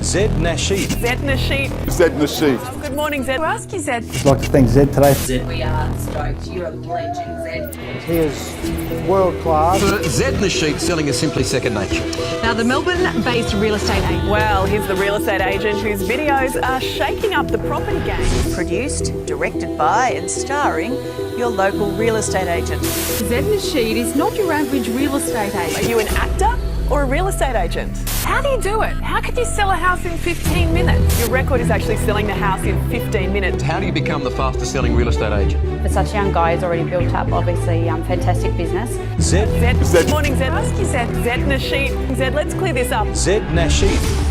Zed Nasheet. Zed Nasheet. Zed Nasheet. Good morning, Zed. We'll ask you, Zed. I'd like to thank Zed today. Zed, we are stoked. You're a legend, Zed. He is world class. For Zed Nasheet, selling is simply second nature. Now, the Melbourne-based real estate agent. Well, he's the real estate agent whose videos are shaking up the property game. Produced, directed by and starring your local real estate agent. Zed Nasheet is not your average real estate agent. Are you an actor or a real estate agent? How do you do it? How could you sell a house in 15 minutes? Your record is actually selling the house in 15 minutes. How do you become the fastest selling real estate agent? For such a young guy, he's already built up, obviously, fantastic business. Zed. Zed. Good morning, Zed. Ask you, Zed. Zed Nasheet. Zed, let's clear this up. Zed Nasheet.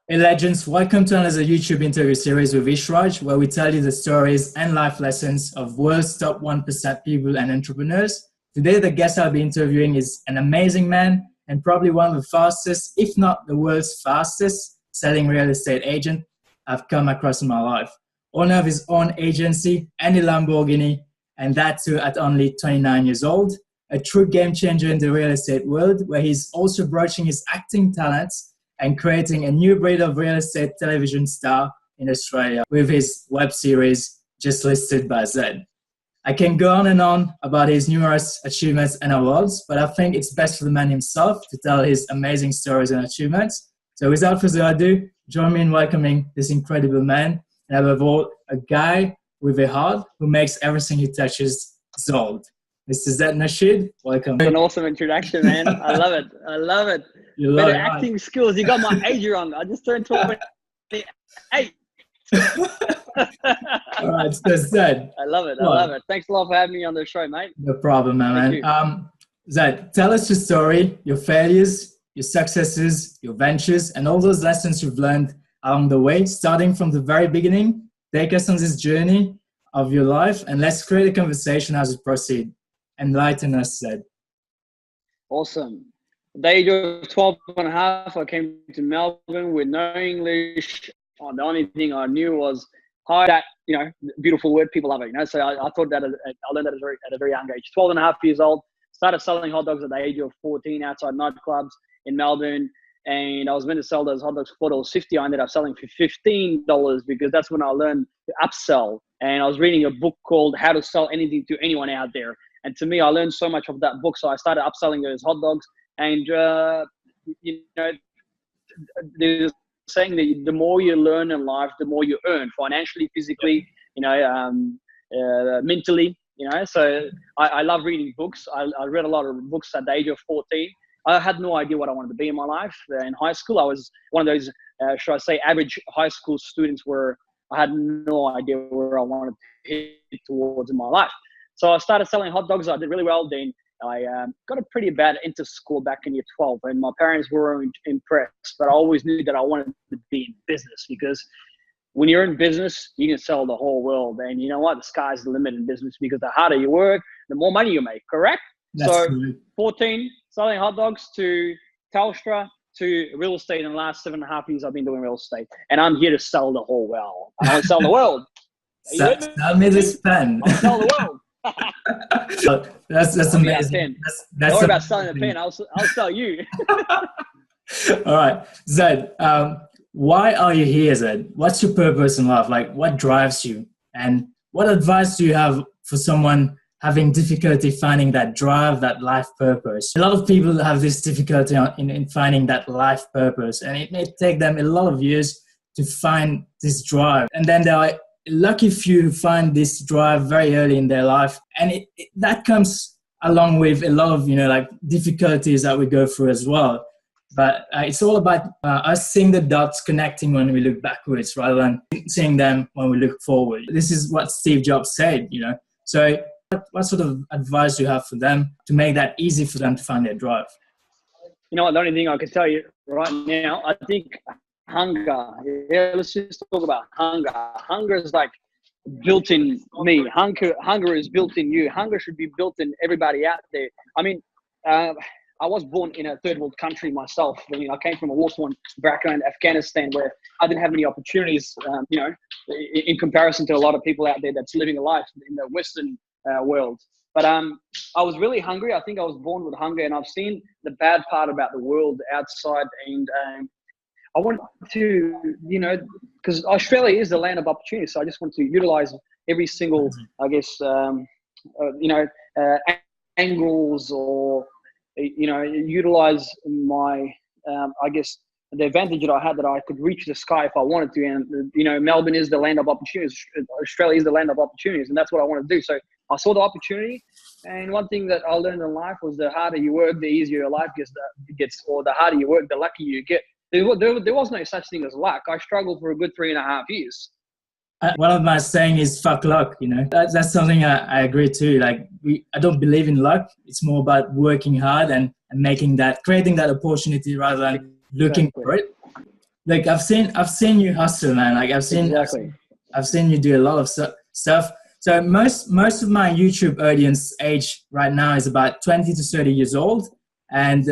Hey legends, welcome to another YouTube interview series with Ishraj, where we tell you the stories and life lessons of world's top 1% people and entrepreneurs. Today, the guest I'll be interviewing is an amazing man and probably one of the fastest, if not the world's fastest, selling real estate agent I've come across in my life. Owner of his own agency and a Lamborghini, and that too at only 29 years old. A true game changer in the real estate world, where he's also broaching his acting talents and creating a new breed of real estate television star in Australia with his web series just listed by Zed. I can go on and on about his numerous achievements and awards, but I think it's best for the man himself to tell his amazing stories and achievements. So without further ado, join me in welcoming this incredible man, and above all, a guy with a heart who makes everything he touches sold. Mr. Zed Nasheet, welcome. An awesome introduction, man. I love it. I love it. Better acting skills. You got my age wrong. I just turned 28. All right, so Zed. I love it. I love it. Thanks a lot for having me on the show, mate. No problem, man. Zed, tell us your story, your failures, your successes, your ventures, and all those lessons you've learned along the way, starting from the very beginning. Take us on this journey of your life, and let's create a conversation as we proceed. Enlighten us, Zed. Awesome. At the age of 12 and a half, I came to Melbourne with no English. The only thing I knew was hi, that, beautiful word, people love it, So I thought that I learned that at a very young age. 12 and a half years old, started selling hot dogs at the age of 14 outside nightclubs in Melbourne. And I was meant to sell those hot dogs for $4.50. I ended up selling for $15 because that's when I learned to upsell. And I was reading a book called How to Sell Anything to Anyone Out There. And to me, I learned so much of that book. So I started upselling those hot dogs. And, there's saying that the more you learn in life, the more you earn financially, physically, mentally, So I love reading books. I read a lot of books at the age of 14. I had no idea what I wanted to be in my life. In high school, I was one of those, should I say, average high school students where I had no idea where I wanted to head towards in my life. So I started selling hot dogs. I did really well. Then I got a pretty bad into school back in year 12, and my parents were impressed. But I always knew that I wanted to be in business, because when you're in business, you can sell the whole world. And you know what? The sky's the limit in business, because the harder you work, the more money you make, correct? So 14, selling hot dogs to Telstra to real estate. In the last 7.5 years, I've been doing real estate. And I'm here to sell the whole world. I want to sell the world. Sell me this pen. I'll sell the world. That's amazing. Don't worry about selling the pen. I'll sell you. All right, Zed. Why are you here, Zed? What's your purpose in life? Like, what drives you? And what advice do you have for someone having difficulty finding that drive, that life purpose? A lot of people have this difficulty in finding that life purpose, and it may take them a lot of years to find this drive. And then there are lucky few who find this drive very early in their life, and that comes along with a lot of difficulties that we go through as well. But it's all about us seeing the dots connecting when we look backwards rather than seeing them when we look forward. This is what Steve Jobs said, So what sort of advice do you have for them to make that easy for them to find their drive? You know what, the only thing I can tell you right now, I think hunger. Yeah, let's just talk about hunger. Hunger is like built in me. Hunger is built in you. Hunger should be built in everybody out there. I mean, I was born in a third world country myself. I mean, I came from a war-torn background, Afghanistan, where I didn't have many opportunities, in comparison to a lot of people out there that's living a life in the Western world. But I was really hungry. I think I was born with hunger, and I've seen the bad part about the world outside. And I want to, because Australia is the land of opportunity. So I just want to utilize every single, I guess, angles, or utilize my, I guess, the advantage that I had, that I could reach the sky if I wanted to. And Melbourne is the land of opportunities. Australia is the land of opportunities, and that's what I want to do. So I saw the opportunity, and one thing that I learned in life was the harder you work, the easier your life gets, or the harder you work, the luckier you get. There was no such thing as luck. I struggled for a good 3.5 years. One of my saying is fuck luck, That's something I agree to. Like, I don't believe in luck. It's more about working hard and creating that opportunity rather than looking for it. Like, I've seen you hustle, man. Like, I've seen you do a lot of stuff. So most of my YouTube audience age right now is about 20 to 30 years old. And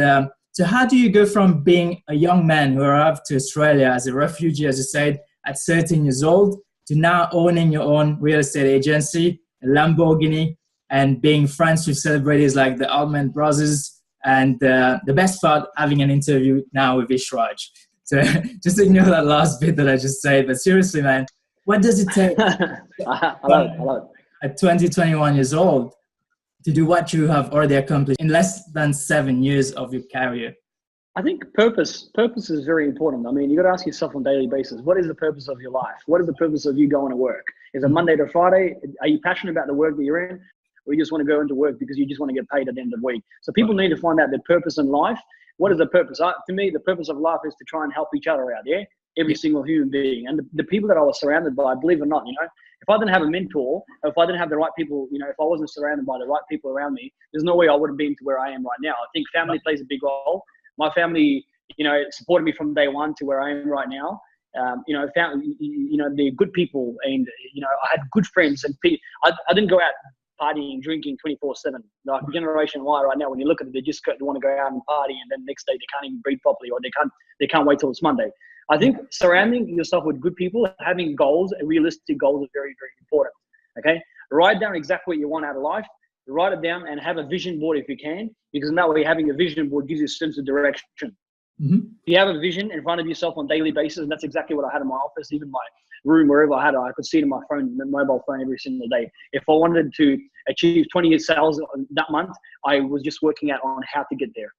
so how do you go from being a young man who arrived to Australia as a refugee, as you said, at 13 years old, to now owning your own real estate agency, a Lamborghini, and being friends with celebrities like the Altman brothers, and the best part, having an interview now with Ishraj. So just ignore that last bit that I just said. But seriously, man, what does it take I love it. At 20, 21 years old to do what you have already accomplished in less than 7 years of your career? I think purpose is very important. I mean, you got to ask yourself on a daily basis, what is the purpose of your life? What is the purpose of you going to work? Is it Monday to Friday? Are you passionate about the work that you're in? Or you just want to go into work because you just want to get paid at the end of the week? So people need to find out their purpose in life. What is the purpose? To me, the purpose of life is to try and help each other out, yeah? Every single human being. And the people that I was surrounded by, believe it or not, if I didn't have a mentor, if I didn't have the right people, if I wasn't surrounded by the right people around me, there's no way I would have been to where I am right now. I think family plays a big role. My family, supported me from day one to where I am right now. They're good people, and I had good friends, and I didn't go out partying, drinking 24/7. Like Generation Y right now, when you look at it, they just want to go out and party, and then next day they can't even breathe properly, or they can't wait till it's Monday. I think surrounding yourself with good people, having goals, realistic goals, is very, very important. Okay, write down exactly what you want out of life. Write it down and have a vision board if you can, because in that way, having a vision board gives you a sense of direction. Mm-hmm. If you have a vision in front of yourself on a daily basis, and that's exactly what I had in my office, even my room, wherever I had it, I could see it in my mobile phone every single day. If I wanted to achieve 20 years sales that month, I was just working out on how to get there.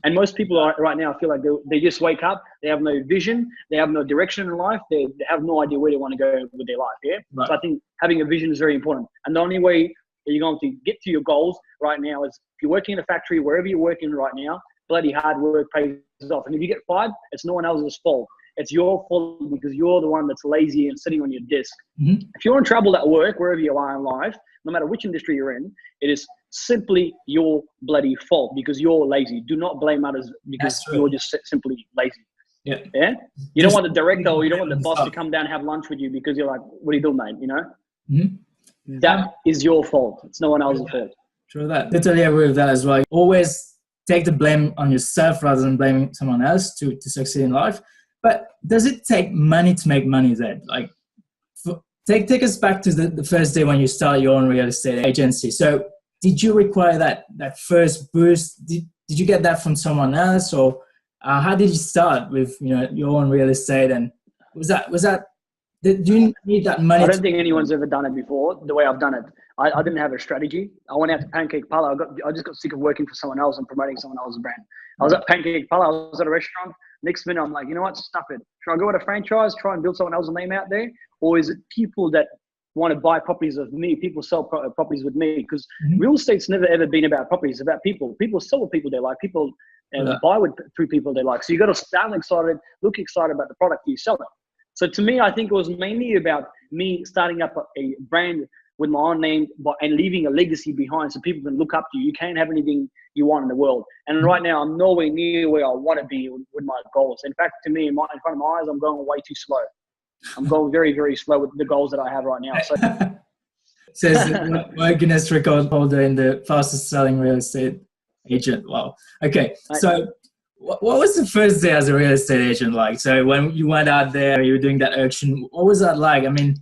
And most people right now, I feel like they just wake up, they have no vision, they have no direction in life, they have no idea where they want to go with their life. Yeah. Right. So I think having a vision is very important. And the only way that you're going to get to your goals right now is if you're working in a factory, wherever you're working right now, bloody hard work pays off. And if you get fired, it's no one else's fault. It's your fault because you're the one that's lazy and sitting on your desk. Mm-hmm. If you're in trouble at work, wherever you are in life, no matter which industry you're in, it is simply your bloody fault because you're lazy. Do not blame others because you're just simply lazy. Yeah. Yeah. You don't want the director or you don't want the boss to come down and have lunch with you because you're like, what are you doing, mate? Mm-hmm. That is your fault. It's no one else's fault. True that. Totally agree with that as well. Always take the blame on yourself rather than blaming someone else to succeed in life. But does it take money to make money, Zed? Like, take us back to the first day when you started your own real estate agency. So did you require that first boost? Did you get that from someone else, or how did you start with your own real estate? And was that do you need that money? I don't think anyone's ever done it before the way I've done it. I didn't have a strategy. I went out to Pancake Parlor. I just got sick of working for someone else and promoting someone else's brand. I was at Pancake Parlor. I was at a restaurant. Next minute, I'm like, you know what? Stuff it. Should I go with a franchise, try and build someone else's name out there? Or is it people that want to buy properties of me? People sell properties with me, because real estate's never ever been about properties. It's about people. People sell with people they like. People buy through people they like. So you got to sound excited, look excited about the product you're selling. So to me, I think it was mainly about me starting up a brand with my own name and leaving a legacy behind so people can look up to you. You can't have anything you want in the world. And right now, I'm nowhere near where I want to be with my goals. In fact, to me, in front of my eyes, I'm going way too slow. I'm going very, very slow with the goals that I have right now. So says the Guinness record holder in the fastest selling real estate agent. Wow. Okay. So what was the first day as a real estate agent like? So when you went out there, you were doing that auction, what was that like? I mean,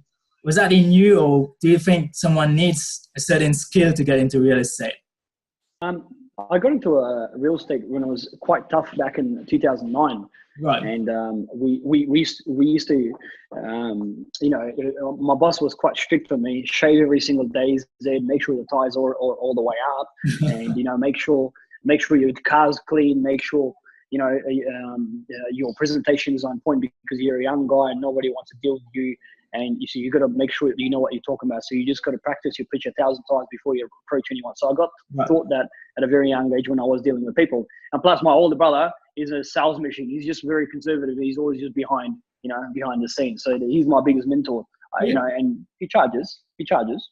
was that in you, or do you think someone needs a certain skill to get into real estate? I got into real estate when I was quite tough back in 2009. Right. And we used to, my boss was quite strict for me. Shave every single day. Zed, make sure the tires are all the way up, and make sure your car's clean. Make sure your presentation is on point, because you're a young guy and nobody wants to deal with you. And you got to make sure you know what you're talking about. So you just got to practice your pitch 1,000 times before you approach anyone. So I got taught that at a very young age when I was dealing with people. And plus, my older brother is a sales machine. He's just very conservative. He's always just behind the scenes. So he's my biggest mentor. And he charges,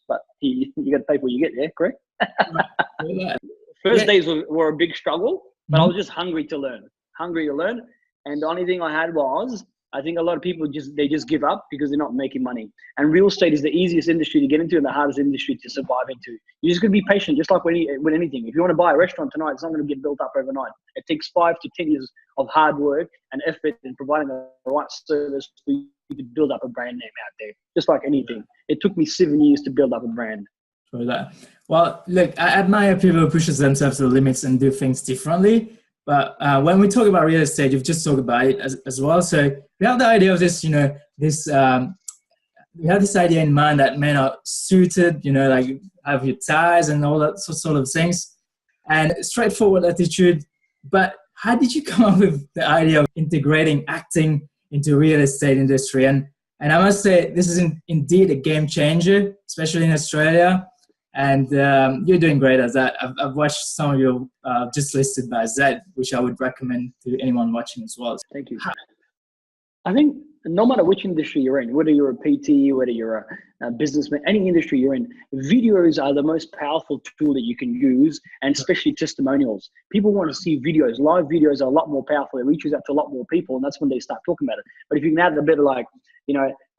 but you got to pay for what you get there, correct? First days were a big struggle, but I was just hungry to learn. And the only thing I had was, I think a lot of people just give up because they're not making money. And real estate is the easiest industry to get into and the hardest industry to survive into. You just got to be patient, just like with anything. If you want to buy a restaurant tonight, it's not going to get built up overnight. It takes 5 to 10 years of hard work and effort in providing the right service for you to build up a brand name out there. Just like anything. It took me 7 years to build up a brand. For that. Well, look, I admire people who pushes themselves to the limits and do things differently. But when we talk about real estate, you've just talked about it as well. So we have the idea of this, we have this idea in mind that men are suited, like have your ties and all that sort of things, and straightforward attitude. But how did you come up with the idea of integrating acting into real estate industry? And I must say, this is indeed a game changer, especially in Australia. And you're doing great at that. I've watched some of your just listed by Zed, which I would recommend to anyone watching as well. Thank you. I think no matter which industry you're in, whether you're a PT, whether you're a businessman, any industry you're in, videos are the most powerful tool that you can use, and especially testimonials. People want to see videos. Live videos are a lot more powerful. It reaches out to a lot more people, and that's when they start talking about it. But if you can add a bit of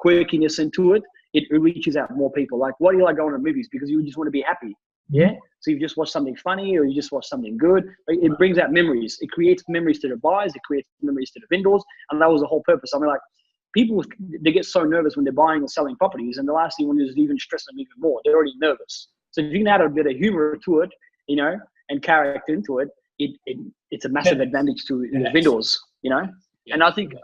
quirkiness into it, it reaches out more people. Like, why do you like going to movies? Because you just want to be happy. Yeah. So you just watch something funny, or you just watch something good. It brings out memories. It creates memories to the buyers. It creates memories to the vendors. And that was the whole purpose. I mean, like, people, they get so nervous when they're buying or selling properties. And the last thing you want to do is even stress them even more. They're already nervous. So if you can add a bit of humor to it, and character into it, it's a massive advantage to the vendors, And I think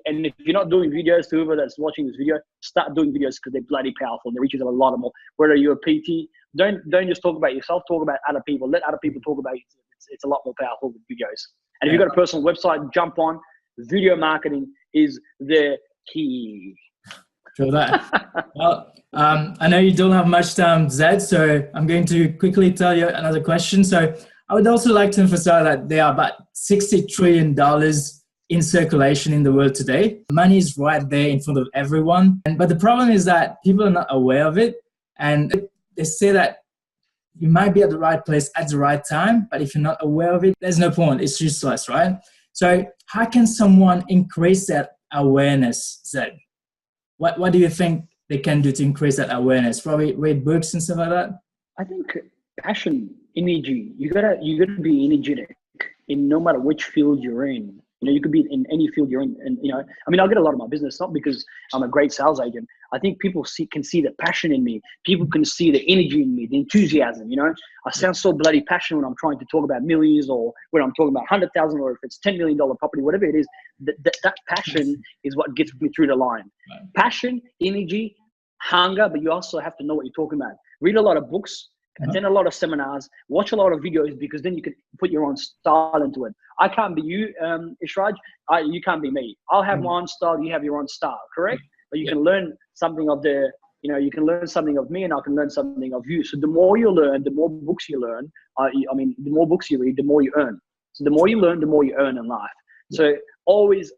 and if you're not doing videos, to whoever that's watching this video, start doing videos, because they're bloody powerful. They reach out a lot more. Whether you're a PT, don't just talk about yourself. Talk about other people. Let other people talk about you. It's a lot more powerful with videos. And if you've got a personal website, jump on. Video marketing is the key. True that. Well, I know you don't have much time, Zed, so I'm going to quickly tell you another question. So I would also like to emphasize that there are about $60 trillion in circulation in the world today. Money is right there in front of everyone. But the problem is that people are not aware of it. And they say that you might be at the right place at the right time, but if you're not aware of it, there's no point. It's useless, right? So how can someone increase that awareness, Zed? What do you think they can do to increase that awareness? Probably read books and stuff like that? I think passion, energy. You gotta be energetic in no matter which field you're in. You could be in any field you're in. And, I get a lot of my business, not because I'm a great sales agent. I think people can see the passion in me. People can see the energy in me, the enthusiasm, I sound so bloody passionate when I'm trying to talk about millions, or when I'm talking about 100,000, or if it's $10 million property, whatever it is, that passion is what gets me through the line. Right. Passion, energy, hunger, but you also have to know what you're talking about. Read a lot of books. Attend a lot of seminars, watch a lot of videos, because then you can put your own style into it. I can't be you, Ishraj. You can't be me. I'll have my own style. You have your own style, correct? But you can learn something of you can learn something of me, and I can learn something of you. So the more you learn, the more books you learn. The more books you read, the more you earn. So the more you learn, the more you earn in life. So always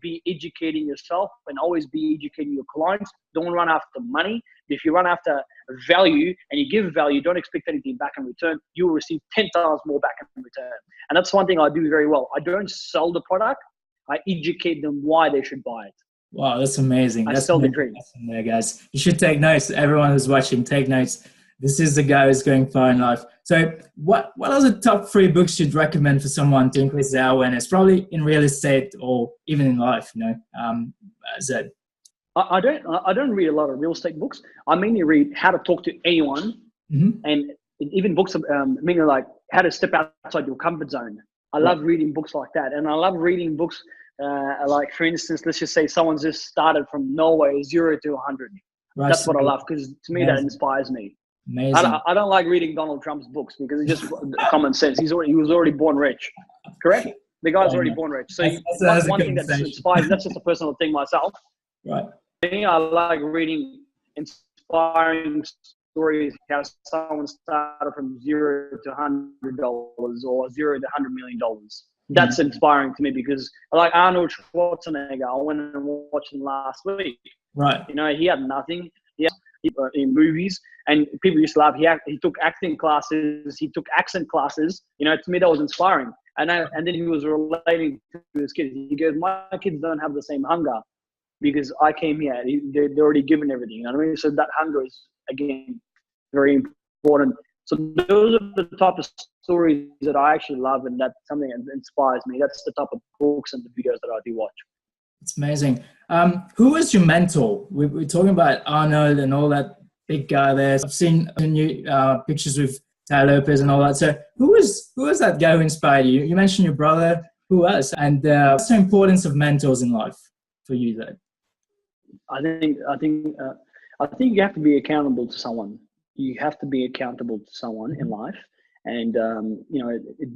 be educating yourself, and always be educating your clients. Don't run after money. If you run after value and you give value, don't expect anything back in return. You will receive 10 times more back in return. And that's one thing I do very well. I don't sell the product. I educate them why they should buy it. Wow, that's amazing. I sell the dream. There, guys. You should take notes. Everyone who's watching, take notes. this is the guy who's going far in life. So what are the top 3 books you'd recommend for someone to increase their awareness, probably in real estate or even in life, Zed? I don't read a lot of real estate books. I mainly read how to talk to anyone, and even books meaning like how to step outside your comfort zone. I love reading books like that, and I love reading books like, for instance, let's just say someone's just started from Norway, 0 to 100. Right. That's what I love, because to me that inspires me. Amazing. I don't like reading Donald Trump's books because it's just common sense. He was already born rich, correct? The guy's already born rich. So that's one thing that inspires. That's just a personal thing myself. Right. Me, I like reading inspiring stories, how someone started from 0 to $100 or 0 to $100 million. That's inspiring to me, because like Arnold Schwarzenegger, I went and watched him last week. Right. He had nothing. In movies, and people used to laugh. He took acting classes. He took accent classes. To me that was inspiring. And then he was relating to his kids. He goes, my kids don't have the same hunger because I came here. They're already given everything. You know what I mean? So that hunger is, again, very important. So those are the type of stories that I actually love, and that's something that inspires me. That's the type of books and the videos that I do watch. It's amazing. Who was your mentor? We're talking about Arnold and all that big guy there. I've seen new pictures with Tai Lopez and all that. So who was that guy who inspired you? You mentioned your brother. Who else? And what's the importance of mentors in life for you, though? I think you have to be accountable to someone. You have to be accountable to someone in life, and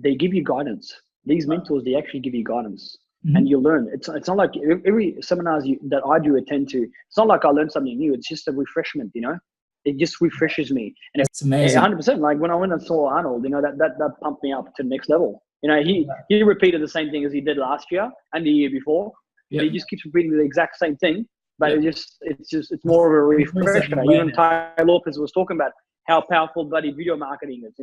they give you guidance. These mentors, they actually give you guidance. And you learn. It's not like every seminars that I do attend to, it's not like I learn something new. It's just a refreshment, It just refreshes me. And it's amazing. 100%. Like when I went and saw Arnold, that pumped me up to the next level. He repeated the same thing as he did last year and the year before. Yep. He just keeps repeating the exact same thing, but it's more of a refresher. Even Tai Lopez was talking about how powerful bloody video marketing is,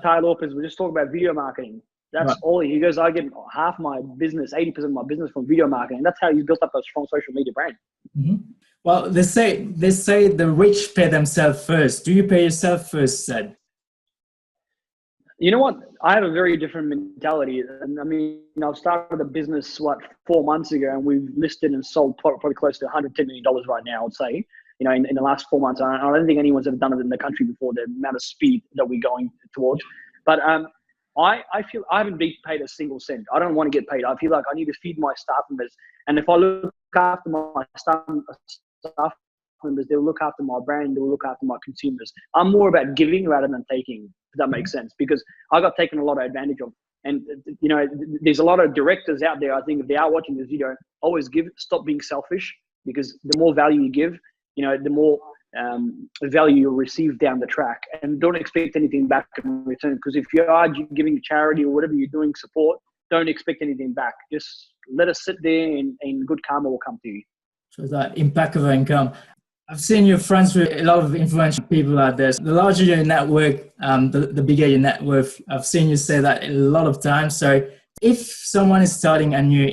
Tai Lopez was just talking about video marketing. That's all he goes. I get half my business, 80% of my business from video marketing. That's how you built up a strong social media brand. Well, they say the rich pay themselves first. Do you pay yourself first, Zed? You know what? I have a very different mentality. And I mean, I've started a business 4 months ago, and we've listed and sold probably close to $110 million right now. I'd say, in the last 4 months. I don't think anyone's ever done it in the country before. The amount of speed that we're going towards, but I feel I haven't been paid a single cent. I don't want to get paid. I feel like I need to feed my staff members. And if I look after my staff members, they'll look after my brand, they'll look after my consumers. I'm more about giving rather than taking, if that makes sense, because I got taken a lot of advantage of. And, there's a lot of directors out there. I think if they are watching this video, always give, stop being selfish, because the more value you give, the more value you'll receive down the track, and don't expect anything back in return. Because if you are giving charity or whatever you're doing, support, don't expect anything back. Just let us sit there, and good karma will come to you. So that impact of income. I've seen you're friends with a lot of influential people out there. So the larger your network, the bigger your net worth. I've seen you say that a lot of times. So if someone is starting anew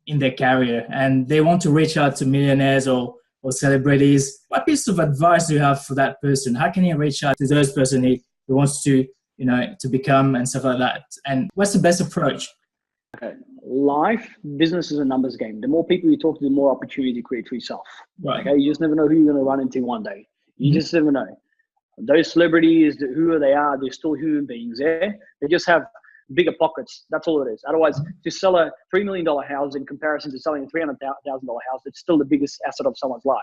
in their career and they want to reach out to millionaires or celebrities, what piece of advice do you have for that person? How can you reach out to those person who wants to, to become and stuff like that? And what's the best approach? Okay. Business is a numbers game. The more people you talk to, the more opportunity you create for yourself. Right. Okay. You just never know who you're going to run into one day. You just never know. Those celebrities, who they are, they're still human beings. Yeah. They just have bigger pockets. That's all it is. Otherwise, to sell a $3 million house in comparison to selling a $300,000 house, it's still the biggest asset of someone's life.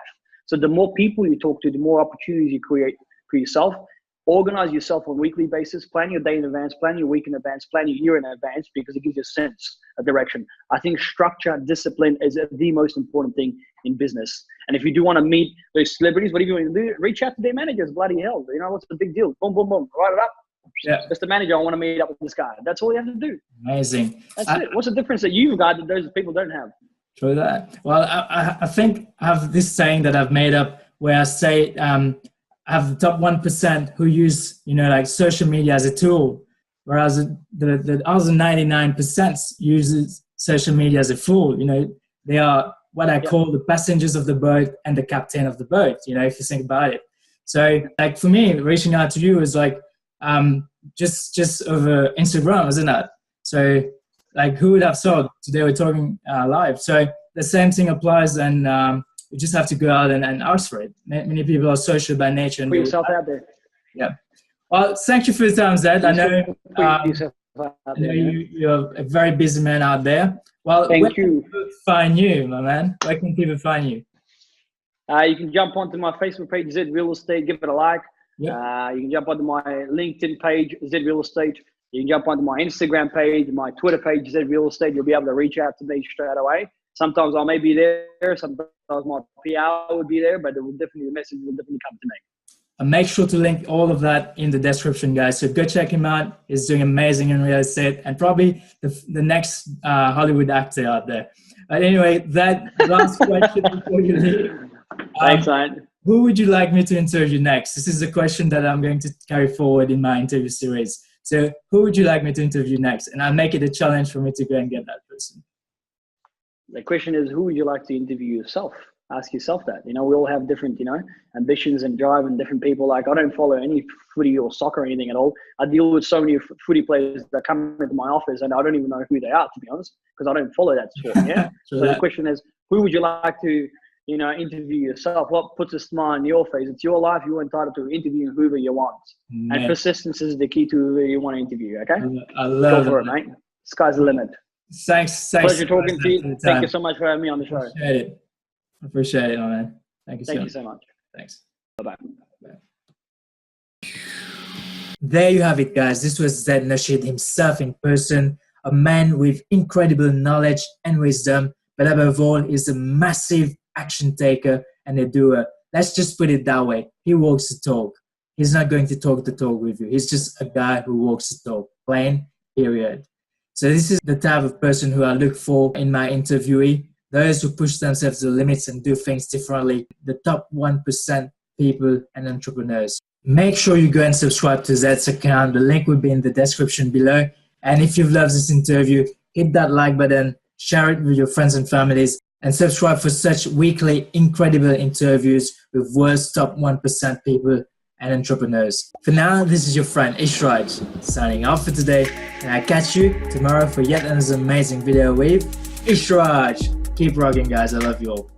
So the more people you talk to, the more opportunities you create for yourself. Organize yourself on a weekly basis. Plan your day in advance. Plan your week in advance. Plan your year in advance, because it gives you a sense of direction. I think structure, discipline is the most important thing in business. And if you do want to meet those celebrities, what do you want to do? Reach out to their managers. Bloody hell. What's the big deal? Boom, boom, boom. Write it up. Yeah. Mr. Manager, I want to meet up with this guy. That's all you have to do. Amazing. That's it. What's the difference that you've got that those people don't have? True that. Well, I think I have this saying that I've made up where I say I have the top 1% who use, like social media as a tool, whereas the other 99% uses social media as a fool. They are what I call the passengers of the boat and the captain of the boat, if you think about it. So like for me, reaching out to you was like just over Instagram, isn't it? So like who would have thought today we're talking live? So the same thing applies, and you just have to go out and ask for it. Many people are social by nature. And put yourself out there. Yeah. Well, thank you for your time, Zed. I know, you're a very busy man out there. Well, Thank where you. can people find you, my man? Where can people find you? You can jump onto my Facebook page, Zed Real Estate, give it a like. Yeah. You can jump onto my LinkedIn page, Zed Real Estate. You can jump onto my Instagram page, my Twitter page, Zed Real Estate. You'll be able to reach out to me straight away. Sometimes I may be there, sometimes my PR would be there, but the message will definitely come to me. And make sure to link all of that in the description, guys. So go check him out. He's doing amazing in real estate and probably the next Hollywood actor out there. But anyway, that last question before you leave. Thanks, man. Who would you like me to interview next? This is a question that I'm going to carry forward in my interview series. So who would you like me to interview next? And I'll make it a challenge for me to go and get that person. The question is, who would you like to interview yourself? Ask yourself that. We all have different, ambitions and drive, and different people. Like, I don't follow any footy or soccer or anything at all. I deal with so many footy players that come into my office, and I don't even know who they are, to be honest, because I don't follow that sport. Yeah. So the question is, who would you like to, interview yourself? What puts a smile on your face? It's your life. You're entitled to interview whoever you want. Man. And persistence is the key to whoever you want to interview. Okay. I love Go for it, mate. Sky's the limit. Thanks. Pleasure talking to you. Thank you so much for having me on the show. Appreciate it, my man. Thank you so much. Thanks. Bye-bye. There you have it, guys. This was Zed Nasheet himself in person, a man with incredible knowledge and wisdom, but above all, he's a massive action taker and a doer. Let's just put it that way. He walks the talk. He's not going to talk the talk with you. He's just a guy who walks the talk. Plain, period. So this is the type of person who I look for in my interviewee. Those who push themselves to the limits and do things differently. The top 1% people and entrepreneurs. Make sure you go and subscribe to Zed's account. The link will be in the description below. And if you've loved this interview, hit that like button, share it with your friends and families, and subscribe for such weekly incredible interviews with world's top 1% people and entrepreneurs. For now, this is your friend Ishraj signing off for today, and I'll catch you tomorrow for yet another amazing video with Ishraj. Keep rocking, guys. I love you all.